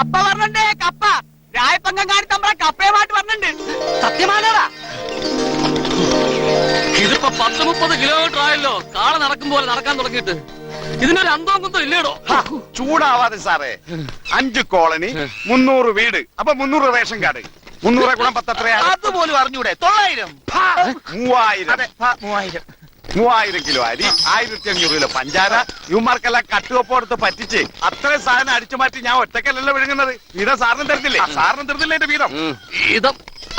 കപ്പ പറഞ്ഞേ കപ്പ രായപ്പങ്കം കാണിത്തമ്പ്ര കപ്പയുമായിട്ട് പറഞ്ഞിട്ടുണ്ട്. സത്യമാണോടാ? ഇതിപ്പോ 10-30 കിലോമീറ്റർ ആയല്ലോ കാള നടക്കും പോലെ നടക്കാൻ തുടങ്ങിയിട്ട്. ഇതിനൊരു അന്തവും കുന്തം ഇല്ലേടോ. ചൂടാവാതെ സാറേ. 5 കോളനി 300 വീട് അപ്പൊ 300 റേഷൻ കാർഡ്. 300 ഗുണം 10 എത്രയാ? അതുപോലും അറിഞ്ഞൂടെ? 900. 3000 കിലോ അരി, 1500 കിലോ പഞ്ചാര. ഇവന്മാർക്കെല്ലാം കട്ടുകൊപ്പെടുത്ത് പറ്റിച്ച് അത്രയും സാധനം അടിച്ചു മാറ്റി ഞാൻ ഒറ്റക്കല്ലല്ലോ വിഴുങ്ങുന്നത്. വീതം സാറിനും തരുന്നില്ലേ? സാറിനും തരുന്നില്ല എന്റെ വീതം. വീതം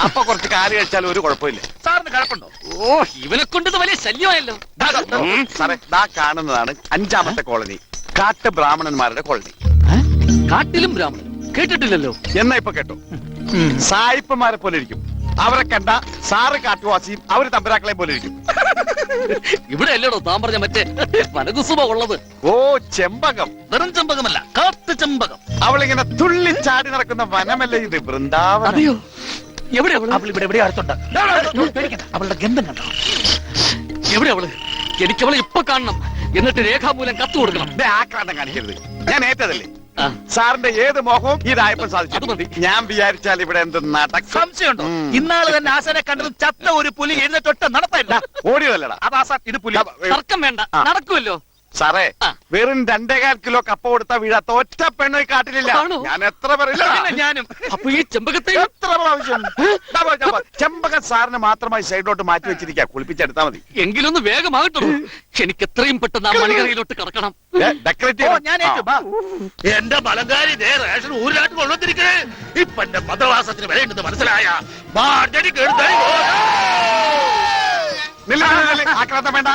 അപ്പൊ കുറച്ച് കാര്യം കഴിച്ചാൽ ഒരു കുഴപ്പമില്ല. സാറിന് കുഴപ്പമുണ്ടോ? ഓ, ഇവനെ കൊണ്ട് വല്യ ശല്യമായല്ലോ. സാറേ ദാ കാണുന്നതാണ് 5ാമത്തെ കോളനി, കാട്ട് ബ്രാഹ്മണന്മാരുടെ കോളനി. കാട്ടിലും ബ്രാഹ്മണൻ കേട്ടിട്ടില്ലല്ലോ. എന്നാ ഇപ്പൊ കേട്ടോ, സായിപ്പന്മാരെ പോലെ ഇരിക്കും. അവരെ കണ്ട സാറ് കാട്ടുവാസിയും അവര് തമ്പരാക്കളെ പോലെ ഇരിക്കും. ഇവിടെ അല്ലേടോ താൻ പറഞ്ഞ മറ്റേ വനകുസുമ ഉള്ളത്. ഓ, ചെമ്പകം. വെറും ചെമ്പകമല്ല, കാട്ടു ചെമ്പകം. അവളിങ്ങനെ തുള്ളി ചാടി നടക്കുന്ന വനമല്ലേ ഇത്? വൃന്ദാവനം. അതെയോ? എവിടെ ഇവിടെ അടുത്തുണ്ട്. അവളുടെ ഗന്ധം കണ്ടോ? എവിടെ അവള്? എനിക്ക് അവളെ ഇപ്പൊ കാണണം. എന്നിട്ട് രേഖാമൂലം കത്ത് കൊടുക്കണം. ആക്രാന്തം കാണിക്കരുത്. ഞാൻ ഏറ്റതല്ലേ. സാറിന്റെ ഏത് മോഹവും ഈ രായപ്പൻ സാധിച്ചു. ഞാൻ വിചാരിച്ചാൽ ഇവിടെ എന്ത് നടക്കും? സംശയമുണ്ടോ? ഇന്നാള് തന്നെ ആശാനെ കണ്ടതും ചത്ത ഒരു പുലി എഴുന്നേറ്റൊട്ട നടത്തായില്ല. ഓടിയതല്ലടാ. അതാ സാർ, ഇത് പുലി. തർക്കം വേണ്ട, നടക്കുമല്ലോ. സാറേ, വെറും 2.25 കിലോ കപ്പ കൊടുത്ത വീഴാത്ത ഒറ്റ പെണ്ണ കാട്ടിലില്ല. ഞാൻ എത്ര പറയില്ല. ഞാനും. അപ്പൊ ഈ ചെമ്പകത്തെ എത്ര പ്രാവശ്യം ചെമ്പകൻ സാറിന് മാത്രമായി സൈഡിലോട്ട് മാറ്റി വെച്ചിരിക്കുക. കുളിപ്പിച്ചെടുത്താൽ മതി. എങ്കിലൊന്ന് വേഗമാകട്ടുള്ളൂ. എനിക്ക് എത്രയും പെട്ടെന്ന് ആ മണികറയിലോട്ട് കിടക്കണം. എന്റെ ബലങ്കാരി റേഷൻ ഊരിലാട്ട് കൊണ്ടുവന്നിരിക്കണേ. ഇപ്പൊ എന്റെ മതവാസത്തിന് വിലയുണ്ടെന്ന് മനസ്സിലായ ആക്രാന്തം വേണ്ട.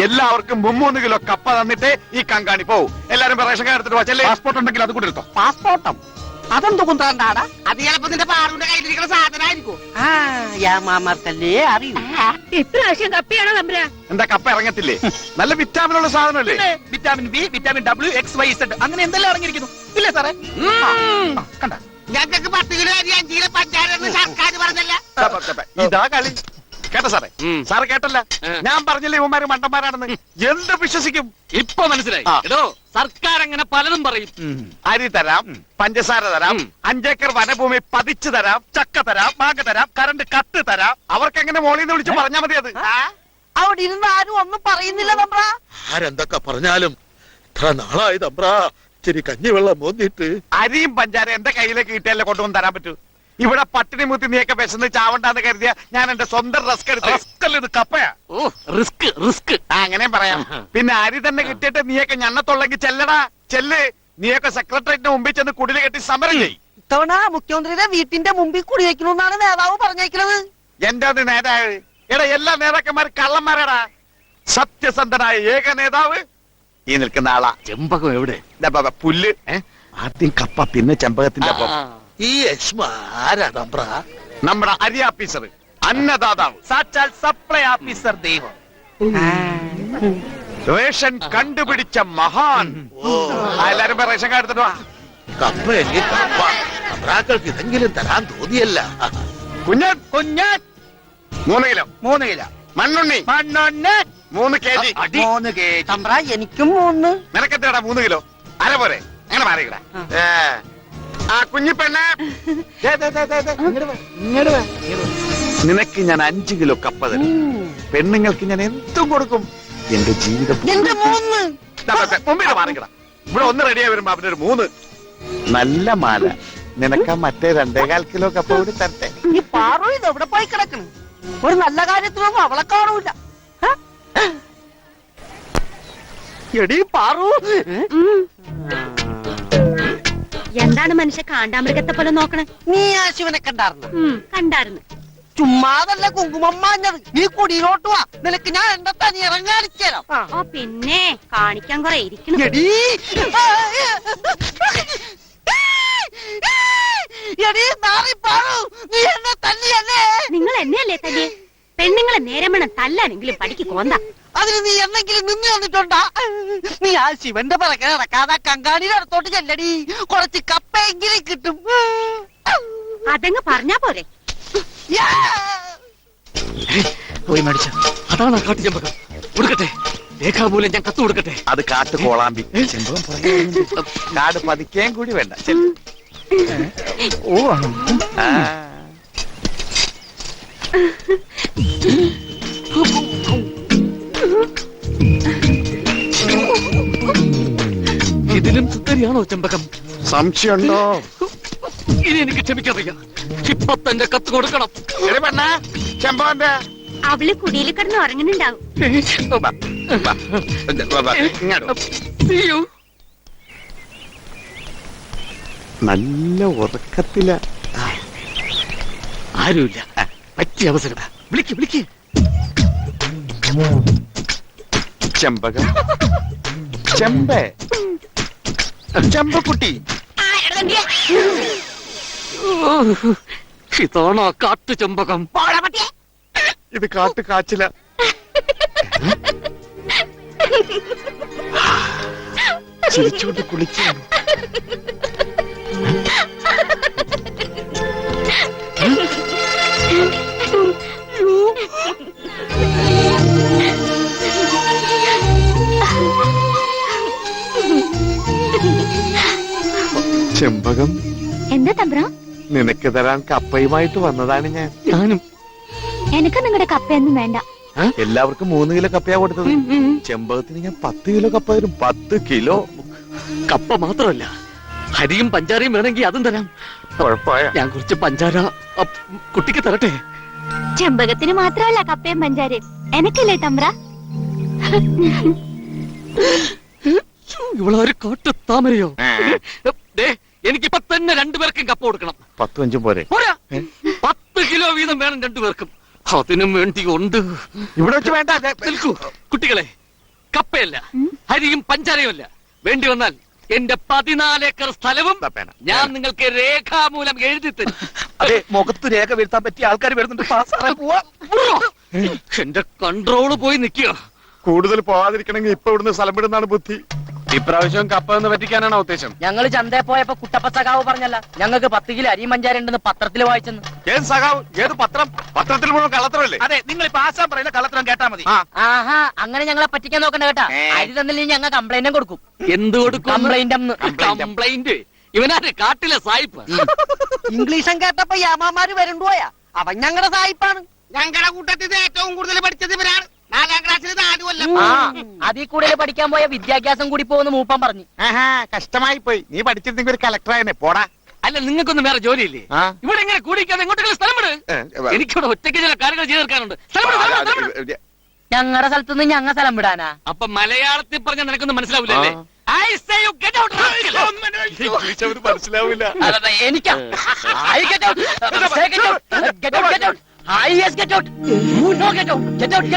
എല്ലാവർക്കും 3 കിലോ കപ്പ തന്നിട്ട് ഈ കങ്കാണി പോവും. എല്ലാരും റേഷൻ കാർഡ് എടുത്തിട്ട് വച്ചല്ലേ. പാസ്പോർട്ട് ഉണ്ടെങ്കിൽ അത് കൂടെ എടുത്തോ. പാസ്പോർട്ടം അതെന്ത് കുന്താണ്ടാടാ? അത് ചിലപ്പോ നിന്റെ പാറുന്റെ കയ്യിലിരിക്കുന്ന സാധനമായിരിക്കും. അറിയൂ. ഇപ്രാവശ്യം കപ്പിയാണോ തമ്പുരാ? എന്താ കപ്പ ഇറങ്ങത്തില്ലേ? നല്ല വിറ്റാമിനുള്ള സാധനമല്ലേ? Vitamin B, vitamin W, XYZ അങ്ങനെ എന്തെല്ലാം ഇറങ്ങിയിരിക്കുന്നു ഇല്ലേ സാറേ? കണ്ട, ഞങ്ങൾക്ക് 10 കിലോ അരി 5 കിലോ പഞ്ചാര സർക്കാർ പറഞ്ഞല്ല. ഇതാ കളി. കേട്ടോ സാറേ? സാറ് കേട്ടല്ല? ഞാൻ പറഞ്ഞില്ലേ ഇവന്മാര് മണ്ടന്മാരാണെന്ന്. എന്ത് വിശ്വസിക്കും? ഇപ്പൊ മനസ്സിലായി. എടോ, സർക്കാർ അങ്ങനെ പലതും പറയും. അരി തരാം, പഞ്ചസാര തരാം, 5 ഏക്കർ വനഭൂമി പതിച്ചു തരാം, ചക്ക തരാം, മാങ്ങ തരാം, കറണ്ട് കത്ത് തരാം. അവർക്ക് എങ്ങനെ മോളിന്ന് വിളിച്ച് പറഞ്ഞാൽ മതി. അത് അവിടെ ഇരുന്ന് ആരും ഒന്നും പറയുന്നില്ല തമ്പ്രാ. ആരെന്തൊക്കെ പറഞ്ഞാലും ഇത്ര നാളായി തമ്പ്രാ ഇച്ചിരി കഞ്ഞിവെള്ളം മോന്നിട്ട്. അരിയും പഞ്ചാര എന്റെ കയ്യിലേക്ക് കിട്ടിയാലേ കൊണ്ടുവന്ന് തരാൻ പറ്റൂ. ഇവിടെ പട്ടിണി മുത്തി നീയൊക്കെ വിശന്ന് ചാവണ്ടെന്ന് കരുതിയ ഞാൻ എന്റെ സ്വന്തം റിസ്ക് എടുത്ത് കപ്പയാ. ഓ, റിസ്ക് അങ്ങനെയും പറയാം. പിന്നെ അരി തന്നെ കിട്ടിയിട്ട് നീയൊക്കെ ഞണ്ണത്തുള്ളെങ്കിൽ ചെല്ലടാ, ചെല്ല്. നീയൊക്കെ സെക്രട്ടേറിയറ്റിന് മുമ്പിൽ ചെന്ന് കുടില് കെട്ടി സമരം ചെയ്യും. ഇത്തവണ മുഖ്യമന്ത്രിയുടെ വീട്ടിന്റെ മുമ്പിൽ കുടി വെക്കണമെന്നാണ് നേതാവ് പറഞ്ഞേക്കുന്നത്. എന്റെ അത് നേതാവ്? എടാ, എല്ലാ നേതാക്കന്മാരും കള്ളന്മാരാടാ. സത്യസന്ധനായ ഏക നേതാവ് ഈ നിൽക്കുന്ന ആളാ. ചെമ്പകം എവിടെ? പുല്ല്. ആദ്യം കപ്പ, പിന്നെ ചെമ്പകത്തിന്റെ ഒപ്പം. ഈ യശ്മ ആരാ തമ്പ്രാ? നമ്മുടെ അരി ഓഫീസർ, അന്നദാതാവ്, സാക്ഷാൽ സപ്ലൈ ഓഫീസർ ദൈവം. റേഷൻ കണ്ടുപിടിച്ച മഹാൻ. എല്ലാരും റേഷൻ കാർഡ് എടുത്തിട്ട് വാ. കപ്പ എങ്കിൽ കപ്പ, തമ്പ്രാക്കൾക്ക് ഇതെങ്കിലും തരാൻ തോന്നിയല്ല. Kunjan 3 kilo. 3 kilo Mannunni 3 kg. 3 kg. തമ്പ്രാ എനിക്കും 3. നിനക്കെത്രടാ 3 കിലോ? അര പോരെ? അങ്ങനെ മാറിക്കടാ. ആ കുഞ്ഞിപ്പെണ്ണെ, നിനക്ക് ഞാൻ 5 കിലോ കപ്പ തരും. പെണ്ണുങ്ങൾക്ക് ഞാൻ എന്തും കൊടുക്കും. എന്റെ ജീവിതം മുമ്പിൽ മാറിക്കടാ. ഇവിടെ 1 റെഡിയായി വരുമ്പോ അവനൊരു 3. നല്ല മാല. നിനക്ക് മറ്റേ 2.25 കിലോ കപ്പ കൂടി തരട്ടെ. ഈ പാറു ഇത് എവിടെ പോയി കിടക്കണം? ഒരു നല്ല കാര്യത്തിനൊന്നും അവളെ കാണൂല. എടീ പാറു, എന്താണ് മനുഷ്യ കാണ്ടാമൃഗത്തെ പോലെ നോക്കണേ? നീ ആ ശിവനെ കണ്ടാർന്നു? കണ്ടായിരുന്നു. ചുമ്മാതല്ല കുങ്കുമം മാഞ്ഞത്. നീ കുടിയിലോട്ട് വാ, നിനക്ക് ഞാൻ എന്റെ തനി ഇറങ്ങാനിച്ചു തരാം. ഓ പിന്നെ കാണിക്കാൻ കുറെ ഇരിക്കണം. എടീ നാറി പാറു, നീ എന്നെ തല്ലിയല്ലേ? നിങ്ങൾ എന്നെയല്ലേ തല്ലിയെ? പെണ്ണുങ്ങളെ നേരം വേണം തല്ലാനെങ്കിലും പഠിക്ക് കോന്ത. അതിന് നീ എന്തെങ്കിലും നിന്ന് വന്നിട്ടുണ്ടാ? നീ ആ ശിവന്റെ പിറകെ നടക്കാതെ കങ്കാണിയുടെ അടുത്തോട്ട് ചെല്ലടി. കുറച്ച് കപ്പയെങ്കിലും കിട്ടും. അതങ്ങ് പറഞ്ഞാ പോരെ? പോയി മേടിച്ച അതാണ് കാട്ടു ചെമ്പകം. കൊടുക്കട്ടെ, രേഖാമൂലം ഞാൻ കത്ത് കൊടുക്കട്ടെ. അത് കാട്ട് കോളാമ്പി. ചെമ്പകം കാട് പതിക്കാൻ കൂടി വേണ്ട. ഓ ആ. ഇതിലും സുന്ദരിയാണോ ചെമ്പകം? സംശയമുണ്ടോ? ഇനി എനിക്ക് ക്ഷമിക്കാൻ വയ്യ. ഇപ്പൊ തന്നെ കത്ത് കൊടുക്കണം. എടി പെണ്ണേ, ചെമ്പകന്റെ അവള് കുടിയിൽ കിടന്ന് ഉറങ്ങുന്നുണ്ടാവും. ഇങ്ങോട്ട്. അയ്യോ. നല്ല ഉറക്കത്തില. ആരുമില്ല. പറ്റിയ അവസരം. വിളിക്ക് വിളിക്ക്. ചെമ്പകം, ചെമ്പേ, ചെമ്പക്കുട്ടി. ഇതാണോ കാട്ടു ചെമ്പകം? ഇത് കാട്ട് കാച്ചില. ചിരിച്ചുകൊണ്ട് കുളിക്കുകയാണ്. ചെമ്പകം, എന്താ തമ്പ്ര? നിനക്ക് തരാൻ കപ്പയുമായിട്ട് വന്നതാണ് ഞാൻ. ഞാനും. എനക്ക് നിങ്ങളുടെ കപ്പയൊന്നും വേണ്ട. എല്ലാവർക്കും 3 കിലോ കപ്പയാ കൊടുത്തത്. ചെമ്പകത്തിന് ഞാൻ 10 കിലോ കപ്പ തരും. 10 കിലോ. കപ്പ മാത്രമല്ല, ഹരിയും പഞ്ചാരയും വേണമെങ്കിൽ അതും തരാം. കുഴപ്പമായ ഞാൻ കുറച്ച് പഞ്ചാര കുട്ടിക്ക് തരട്ടെ. ചെമ്പകത്തിന് മാത്രമല്ല കപ്പയും പഞ്ചാരയും. എനക്കല്ലേ തമ്പ്ര? ഇവളൊരു കാട്ടു താമരയോ? ദേ, എനിക്കിപ്പൊ തന്നെ 2 പേർക്കും കപ്പ കൊടുക്കണം. 10 5 പോരെ? പോരാ, 10 കിലോ വീതം വേണം 2 പേർക്കും. അതിനും വേണ്ടി ഉണ്ട്. ഇവിടെ വെച്ച് വേണ്ട. നിൽക്കൂ കുട്ടികളെ, കപ്പയല്ല, ഹരിയും പഞ്ചാരയും അല്ല. വേണ്ടി വന്നാൽ എന്റെ 14 ഏക്കർ സ്ഥലവും ഞാൻ നിങ്ങൾക്ക് രേഖാമൂലം എഴുതി തരും. അതെ, മുഖത്ത് രേഖ വീഴ്ത്താൻ പറ്റിയ ആൾക്കാർ വരുന്നുണ്ട്. പാസ്സാറാൻ പോവാ. എന്റെ കൺട്രോള് പോയി നിൽക്കുക. കൂടുതൽ പോവാതിരിക്കണമെങ്കിൽ ഇപ്പൊ ഇവിടുന്ന് സ്ഥലം വിടുന്നതാണ് ബുദ്ധി. ഇപ്രാവശ്യം കപ്പ എന്ന് പറ്റിക്കാനാണോ ഉദ്ദേശം? ഞങ്ങള് ചന്തയിൽ പോയപ്പോ കുട്ടപ്പ സഖാവ് പറഞ്ഞല്ല, ഞങ്ങൾക്ക് 10 കിലോ അരിയും പഞ്ചാര ഉണ്ടെന്ന് പത്രത്തിൽ വായിച്ചെന്ന്. ഏത് സഖാവ്? ഏത് പത്രം? പത്രത്തിൽ മുഴുവൻ കള്ളത്തരല്ലേ? അതെ, നിങ്ങൾ ഇപ്പൊ ആശാൻ പറയുന്ന കള്ളത്തരം കേട്ടാ മതി. ആഹാ, അങ്ങനെ ഞങ്ങളെ പറ്റിക്കാൻ നോക്കണ്ട കേട്ടാ. അരി തന്നില്ലെങ്കിൽ ഞങ്ങൾ കംപ്ലൈന്റും കൊടുക്കും. എന്ത് കൊടുക്കും? കംപ്ലൈന്റ്. ഇവനാര് കാട്ടിലെ സായിപ്പ്. ഇംഗ്ലീഷും കേട്ടപ്പോ യാമാമാര് വരുമ്പോയാ അവൻ ഞങ്ങളുടെ സായിപ്പാണ്. ഞങ്ങളുടെ കൂട്ടത്തിൽ ഏറ്റവും കൂടുതൽ പഠിച്ചത് ഇവരാണ്. 4ാം ക്ലാസ്സിൽ 4 കൊല്ലം. അതിൽ കൂടുതൽ പഠിക്കാൻ പോയ വിദ്യാഭ്യാസം കൂടി പോകുന്ന മൂപ്പൻ പറഞ്ഞു. കഷ്ടമായി പോയി. നീ പഠിച്ചിരുന്നെങ്കിൽ ഒരു കളക്ടറായനെ. പോടാ. അല്ല, നിങ്ങൾക്കൊന്നും വേറെ ജോലിയില്ലേ? ഇവിടെ എങ്ങനെ കൂടിക്കാതെ എങ്ങോട്ടെങ്കിലും സ്ഥലം വിട്. എനിക്കിവിടെ ഒറ്റയ്ക്ക് ചില കാര്യങ്ങൾ ചെയ്ത് തീർക്കാനുണ്ട്. ഞങ്ങളുടെ സ്ഥലത്തുനിന്ന് ഞങ്ങൾ സ്ഥലം വിടാനാ? അപ്പൊ മലയാളത്തിൽ പറഞ്ഞാൽ നിനക്കൊന്നും മനസ്സിലാവില്ലേ? I say you get out. മനസ്സിലാവില്ല. എനിക്കാ I get out. Say get out. Get out. Get out. I yes get out. You no get out. Get out.